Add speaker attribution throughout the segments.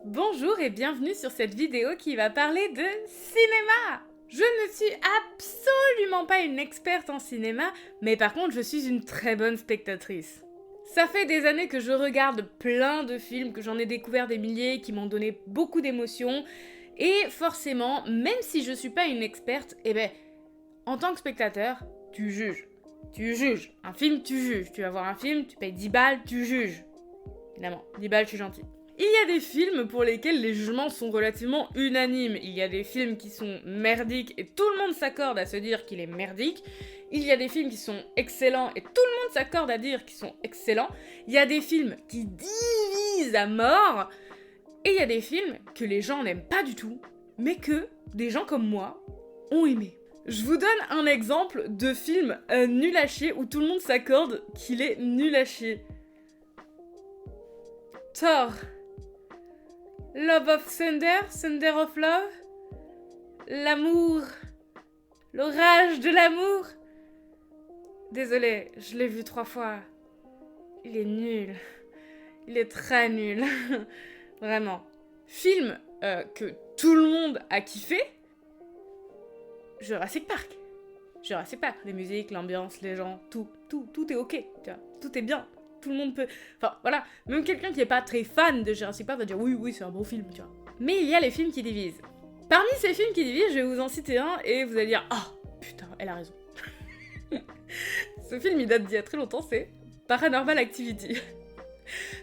Speaker 1: Bonjour et bienvenue sur cette vidéo qui va parler de cinéma. Je ne suis absolument pas une experte en cinéma, mais par contre je suis une très bonne spectatrice. Ça fait des années que je regarde plein de films, que j'en ai découvert des milliers, qui m'ont donné beaucoup d'émotions, et forcément, même si je suis pas une experte, en tant que spectateur, tu juges. Tu juges. Un film, tu juges. Tu vas voir un film, tu payes 10 balles, tu juges. Évidemment, 10 balles, je suis gentille. Il y a des films pour lesquels les jugements sont relativement unanimes. Il y a des films qui sont merdiques et tout le monde s'accorde à se dire qu'il est merdique. Il y a des films qui sont excellents et tout le monde s'accorde à dire qu'ils sont excellents. Il y a des films qui divisent à mort. Et il y a des films que les gens n'aiment pas du tout, mais que des gens comme moi ont aimé. Je vous donne un exemple de film nul à chier où tout le monde s'accorde qu'il est nul à chier. Thor. Love of Thunder, Thunder of Love. L'amour. L'orage de l'amour. Désolée, je l'ai vu 3 fois. Il est nul. Il est très nul. Vraiment. Film que tout le monde a kiffé. Jurassic Park. Jurassic Park. Les musiques, l'ambiance, les gens, tout est ok. Tu vois, tout est bien. Tout le monde peut... Enfin, voilà. Même quelqu'un qui est pas très fan de Jurassic Park va dire oui, c'est un bon film, tu vois. Mais il y a les films qui divisent. Parmi ces films qui divisent, je vais vous en citer un et vous allez dire « Ah, putain, elle a raison. » Ce film, il date d'il y a très longtemps, c'est Paranormal Activity.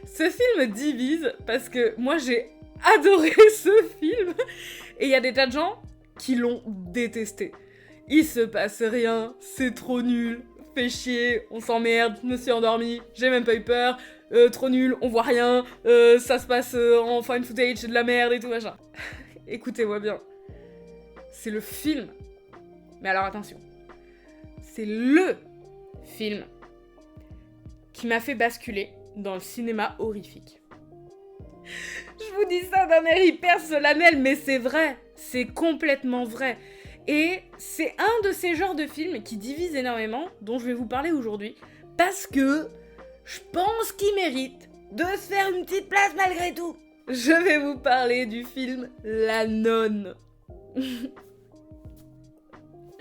Speaker 1: Ce film divise parce que moi, j'ai adoré ce film et il y a des tas de gens qui l'ont détesté. Il se passe rien, c'est trop nul. Fait chier, on s'emmerde, je me suis endormie, j'ai même pas eu peur, trop nul, on voit rien, ça se passe en fine footage, c'est de la merde et tout machin. Écoutez-moi bien, c'est le film, mais alors attention, c'est LE film qui m'a fait basculer dans le cinéma horrifique. Je vous dis ça d'un air hyper solennel, mais c'est vrai, c'est complètement vrai. Et c'est un de ces genres de films qui divisent énormément, dont je vais vous parler aujourd'hui, parce que je pense qu'il mérite de se faire une petite place malgré tout. Je vais vous parler du film La Nonne.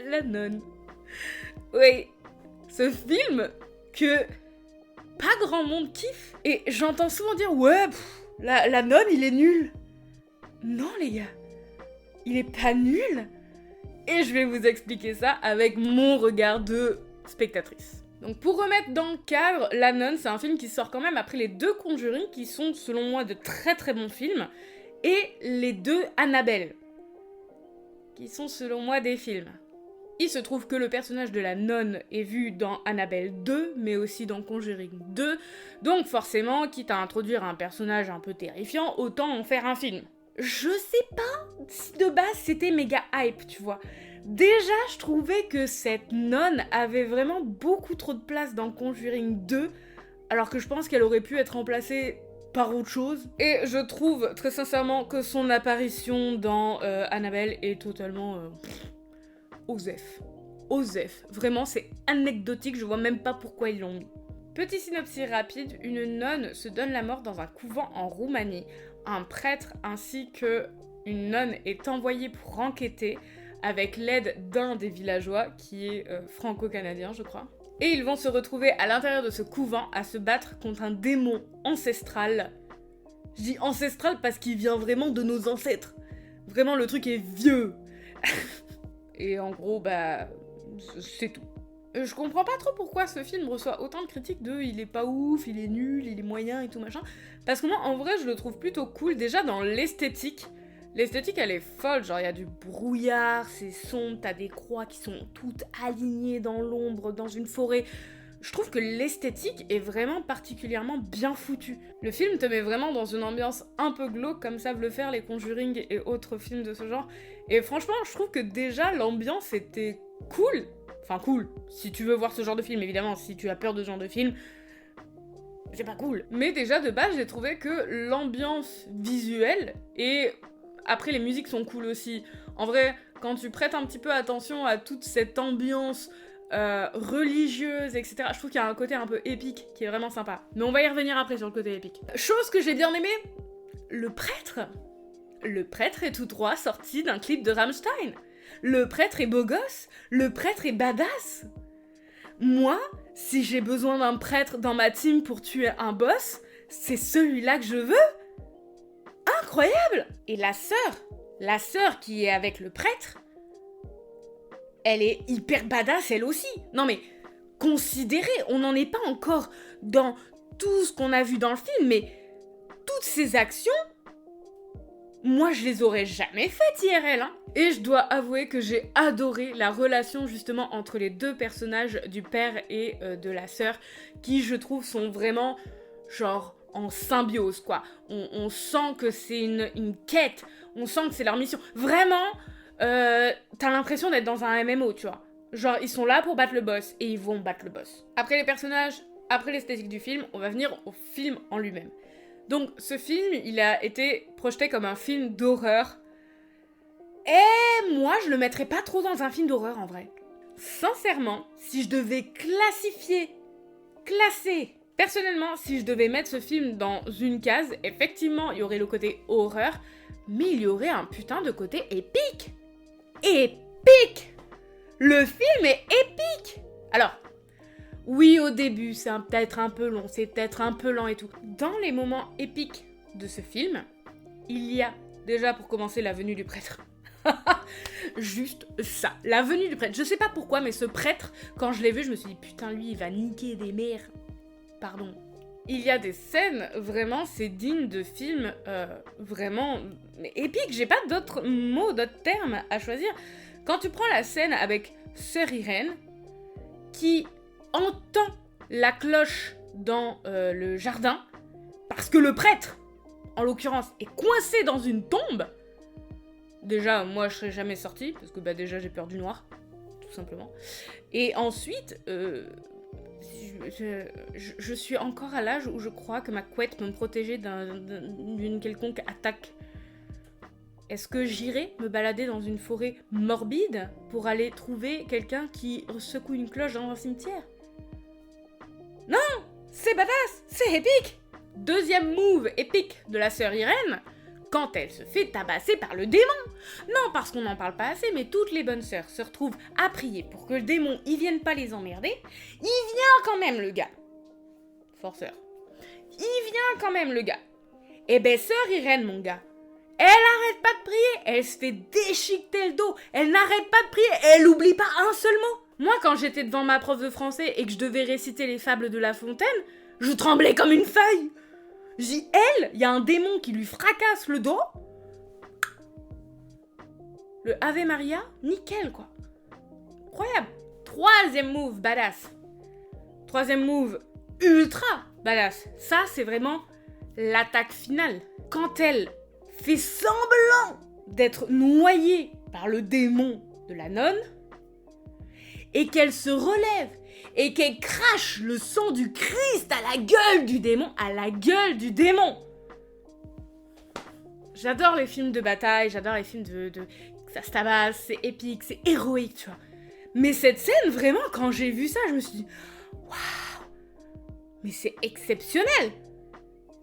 Speaker 1: La Nonne. Oui, ce film que pas grand monde kiffe. Et j'entends souvent dire, ouais, la Nonne, il est nul. Non les gars, il est pas nul. Et je vais vous expliquer ça avec mon regard de spectatrice. Donc pour remettre dans le cadre, La Nonne, c'est un film qui sort quand même après les 2 Conjuring, qui sont selon moi de très très bons films, et les 2 Annabelle, qui sont selon moi des films. Il se trouve que le personnage de la nonne est vu dans Annabelle 2, mais aussi dans Conjuring 2, donc forcément, quitte à introduire un personnage un peu terrifiant, autant en faire un film. Je sais pas si de base c'était méga hype, tu vois. Déjà, je trouvais que cette nonne avait vraiment beaucoup trop de place dans Conjuring 2, alors que je pense qu'elle aurait pu être remplacée par autre chose. Et je trouve très sincèrement que son apparition dans Annabelle est totalement osef. Osef. Vraiment, c'est anecdotique, je vois même pas pourquoi ils l'ont mis. Petit synopsis rapide, une nonne se donne la mort dans un couvent en Roumanie. Un prêtre ainsi que une nonne est envoyée pour enquêter avec l'aide d'un des villageois qui est franco-canadien je crois. Et ils vont se retrouver à l'intérieur de ce couvent à se battre contre un démon ancestral. Je dis ancestral parce qu'il vient vraiment de nos ancêtres. Vraiment le truc est vieux. Et en gros c'est tout. Je comprends pas trop pourquoi ce film reçoit autant de critiques de il est pas ouf, il est nul, il est moyen et tout machin. Parce que moi, en vrai, je le trouve plutôt cool. Déjà, dans l'esthétique. L'esthétique, elle est folle. Genre, il y a du brouillard, c'est sombre, t'as des croix qui sont toutes alignées dans l'ombre, dans une forêt. Je trouve que l'esthétique est vraiment particulièrement bien foutue. Le film te met vraiment dans une ambiance un peu glauque, comme savent le faire les Conjuring et autres films de ce genre. Et franchement, je trouve que déjà, l'ambiance était cool. Enfin cool, si tu veux voir ce genre de film, évidemment, si tu as peur de ce genre de film, c'est pas cool. Mais déjà, de base, j'ai trouvé que l'ambiance visuelle, et après les musiques sont cool aussi. En vrai, quand tu prêtes un petit peu attention à toute cette ambiance religieuse, etc., je trouve qu'il y a un côté un peu épique qui est vraiment sympa. Mais on va y revenir après sur le côté épique. Chose que j'ai bien aimée, le prêtre est tout droit sorti d'un clip de Rammstein. Le prêtre est beau gosse. Le prêtre est badass. Moi, si j'ai besoin d'un prêtre dans ma team pour tuer un boss, c'est celui-là que je veux. Incroyable! Et la sœur qui est avec le prêtre, elle est hyper badass elle aussi. Non mais, considérez, on n'en est pas encore dans tout ce qu'on a vu dans le film, mais toutes ces actions, moi je les aurais jamais faites IRL, hein. Et je dois avouer que j'ai adoré la relation justement entre les deux personnages du père et de la sœur, qui je trouve sont vraiment genre en symbiose quoi. On sent que c'est une quête, on sent que c'est leur mission. Vraiment, t'as l'impression d'être dans un MMO, tu vois. Genre ils sont là pour battre le boss et ils vont battre le boss. Après les personnages, après l'esthétique du film, on va venir au film en lui-même. Donc ce film, il a été projeté comme un film d'horreur. Et moi, je le mettrais pas trop dans un film d'horreur en vrai. Sincèrement, si je devais classer, personnellement, si je devais mettre ce film dans une case, effectivement, il y aurait le côté horreur, mais il y aurait un putain de côté épique. Épique! Le film est épique! Alors, oui, au début, c'est peut-être un peu long, c'est peut-être un peu lent et tout. Dans les moments épiques de ce film, il y a, déjà pour commencer, la venue du prêtre. Juste ça, la venue du prêtre. Je sais pas pourquoi, mais ce prêtre, quand je l'ai vu, je me suis dit, putain, lui, il va niquer des mères. Pardon. Il y a des scènes, vraiment, c'est digne de films vraiment épiques. J'ai pas d'autres mots, d'autres termes à choisir. Quand tu prends la scène avec Sœur Irène, qui entend la cloche dans le jardin, parce que le prêtre, en l'occurrence, est coincé dans une tombe. Déjà, moi, je serais jamais sortie, parce que bah déjà, j'ai peur du noir, tout simplement. Et ensuite, je suis encore à l'âge où je crois que ma couette peut me protéger d'une quelconque attaque. Est-ce que j'irai me balader dans une forêt morbide pour aller trouver quelqu'un qui secoue une cloche dans un cimetière ? Non, c'est badass, c'est épique. Deuxième move épique de la sœur Irène, quand elle se fait tabasser par le démon. Non, parce qu'on n'en parle pas assez, mais toutes les bonnes sœurs se retrouvent à prier pour que le démon, il vienne pas les emmerder. Il vient quand même, le gars. Forceur. Il vient quand même, le gars. Eh ben, sœur Irène, mon gars, elle arrête pas de prier, elle se fait déchiqueter le dos, elle n'arrête pas de prier, elle oublie pas un seul mot. Moi, quand j'étais devant ma prof de français et que je devais réciter les fables de La Fontaine, je tremblais comme une feuille. Je dis, elle, il y a un démon qui lui fracasse le dos. Le Ave Maria, nickel, quoi. Incroyable. Troisième move, badass. Troisième move, ultra badass. Ça, c'est vraiment l'attaque finale. Quand elle fait semblant d'être noyée par le démon de la nonne, et qu'elle se relève, et qu'elle crache le sang du Christ à la gueule du démon, J'adore les films de bataille, j'adore les films de ça se tabasse, c'est épique, c'est héroïque, tu vois. Mais cette scène, vraiment, quand j'ai vu ça, je me suis dit, waouh, mais c'est exceptionnel.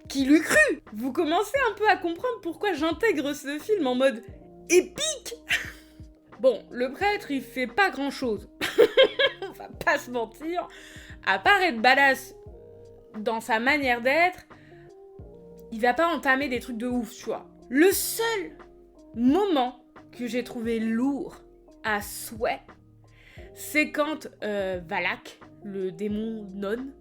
Speaker 1: Qui l'eût cru? Vous commencez un peu à comprendre pourquoi j'intègre ce film en mode épique. Bon, le prêtre, il fait pas grand-chose. On va pas se mentir. À part être badass dans sa manière d'être, il va pas entamer des trucs de ouf, tu vois. Le seul moment que j'ai trouvé lourd à souhait, c'est quand Valak, le démon nonne,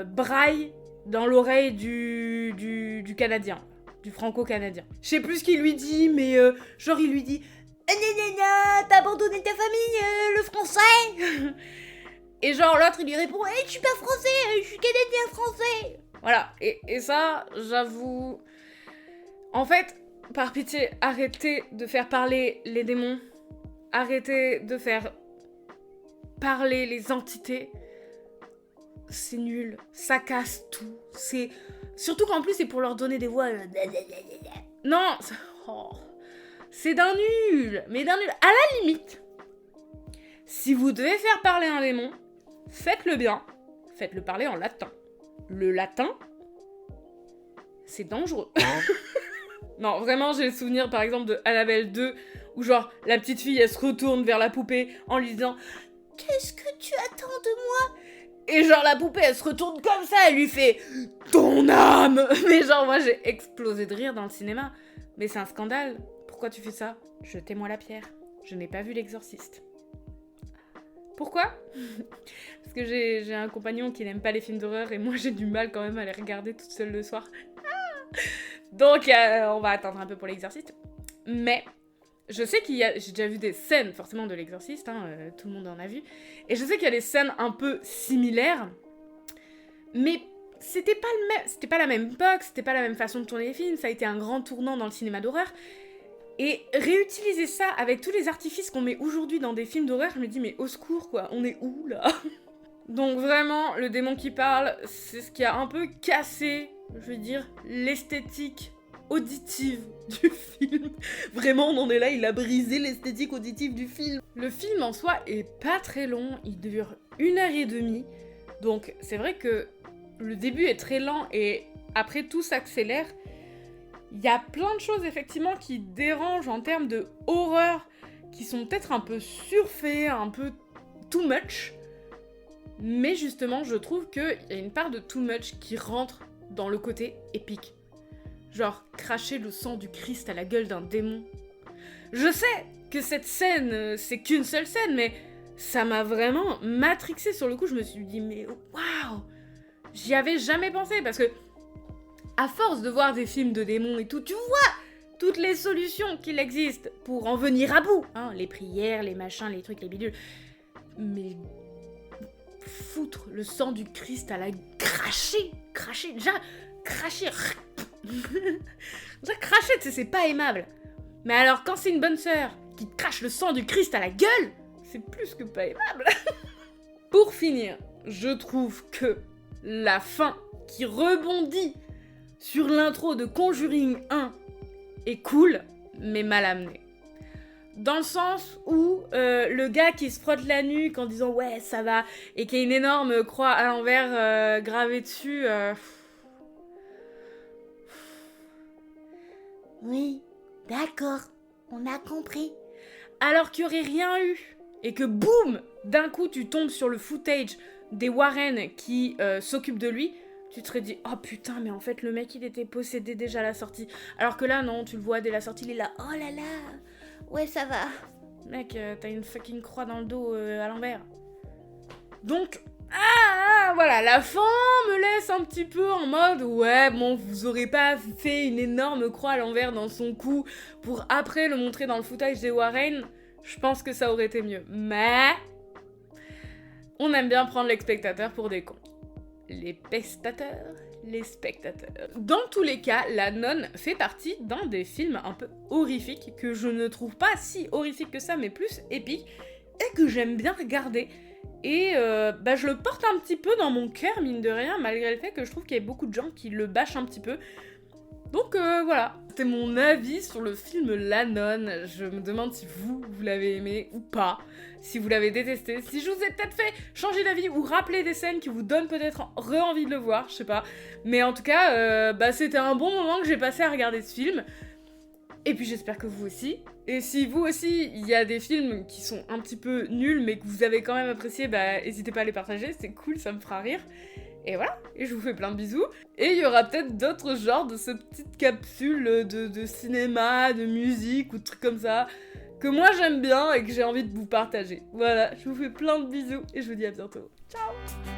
Speaker 1: braille dans l'oreille du Canadien, du franco-canadien. Je sais plus ce qu'il lui dit, mais genre il lui dit t'as abandonné ta famille, le français. Et genre l'autre il lui répond je suis pas français, je suis canadien français. Voilà, et ça, j'avoue... En fait, par pitié, arrêtez de faire parler les démons. Arrêtez de faire parler les entités. C'est nul, ça casse tout. C'est... Surtout qu'en plus, c'est pour leur donner des voix... Non, c'est d'un nul, mais d'un nul. À la limite, si vous devez faire parler un démon, faites-le bien. Faites-le parler en latin. Le latin, c'est dangereux. Non, vraiment, j'ai le souvenir, par exemple, de Annabelle 2, où genre, la petite fille, elle se retourne vers la poupée en lui disant « Qu'est-ce que tu attends de moi ?» Et genre, la poupée, elle se retourne comme ça, elle lui fait « Ton âme !» Mais genre, moi, j'ai explosé de rire dans le cinéma. Mais c'est un scandale. Pourquoi tu fais ça ? Jetez-moi la pierre. Je n'ai pas vu L'Exorciste. Pourquoi ? Parce que j'ai un compagnon qui n'aime pas les films d'horreur et moi, j'ai du mal quand même à les regarder toute seule le soir. Donc, on va attendre un peu pour L'Exorciste. Mais je sais j'ai déjà vu des scènes, forcément, de L'Exorciste, tout le monde en a vu. Et je sais qu'il y a des scènes un peu similaires. Mais c'était pas la même époque, c'était pas la même façon de tourner les films. Ça a été un grand tournant dans le cinéma d'horreur. Et réutiliser ça avec tous les artifices qu'on met aujourd'hui dans des films d'horreur, je me dis, mais au secours, quoi, on est où, là ? Donc vraiment, Le démon qui parle, c'est ce qui a un peu cassé, je veux dire, l'esthétique auditive du film. Vraiment, on en est là, il a brisé l'esthétique auditive du film. Le film en soi est pas très long, il dure 1h30, donc c'est vrai que le début est très lent et après tout s'accélère. Il y a plein de choses effectivement qui dérangent en termes de horreur, qui sont peut-être un peu surfaits, un peu too much. Mais justement, je trouve qu'il y a une part de too much qui rentre dans le côté épique. Genre, cracher le sang du Christ à la gueule d'un démon. Je sais que cette scène, c'est qu'une seule scène, mais ça m'a vraiment matrixée sur le coup. Je me suis dit, mais waouh, j'y avais jamais pensé, parce que à force de voir des films de démons et tout, tu vois toutes les solutions qu'il existe pour en venir à bout. Hein, les prières, les machins, les trucs, les bidules. Mais foutre le sang du Christ à la... Cracher, déjà, cracher... déjà, cracher, tu sais, c'est pas aimable. Mais alors, quand c'est une bonne sœur qui te crache le sang du Christ à la gueule, c'est plus que pas aimable. Pour finir, je trouve que la fin qui rebondit sur l'intro de Conjuring 1 est cool, mais mal amenée. Dans le sens où le gars qui se frotte la nuque en disant « Ouais, ça va », et qui a une énorme croix à l'envers gravée dessus... Oui, d'accord, on a compris. Alors qu'il n'y aurait rien eu, et que boum, d'un coup tu tombes sur le footage des Warren qui s'occupent de lui, tu te serais dit « Oh putain, mais en fait, le mec, il était possédé déjà à la sortie. » Alors que là, non, tu le vois dès la sortie, il est là « Oh là là, ouais, ça va. » Mec, t'as une fucking croix dans le dos à l'envers. Donc, voilà, la fin me laisse un petit peu en mode « Ouais, bon, vous aurez pas fait une énorme croix à l'envers dans son cou pour après le montrer dans le footage des Warren. » Je pense que ça aurait été mieux. Mais on aime bien prendre les spectateurs pour des cons. Les spectateurs. Dans tous les cas, La Nonne fait partie d'un des films un peu horrifiques que je ne trouve pas si horrifique que ça, mais plus épique, et que j'aime bien regarder. Et je le porte un petit peu dans mon cœur, mine de rien, malgré le fait que je trouve qu'il y a beaucoup de gens qui le bâchent un petit peu. Donc voilà, c'était mon avis sur le film La Nonne. Je me demande si vous l'avez aimé ou pas, si vous l'avez détesté, si je vous ai peut-être fait changer d'avis ou rappeler des scènes qui vous donnent peut-être envie de le voir, je sais pas. Mais en tout cas, c'était un bon moment que j'ai passé à regarder ce film. Et puis j'espère que vous aussi. Et si vous aussi, il y a des films qui sont un petit peu nuls, mais que vous avez quand même apprécié, n'hésitez pas à les partager, c'est cool, ça me fera rire. Et voilà, et je vous fais plein de bisous. Et il y aura peut-être d'autres genres de ces petites capsules de cinéma, de musique ou de trucs comme ça, que moi j'aime bien et que j'ai envie de vous partager. Voilà, je vous fais plein de bisous et je vous dis à bientôt. Ciao!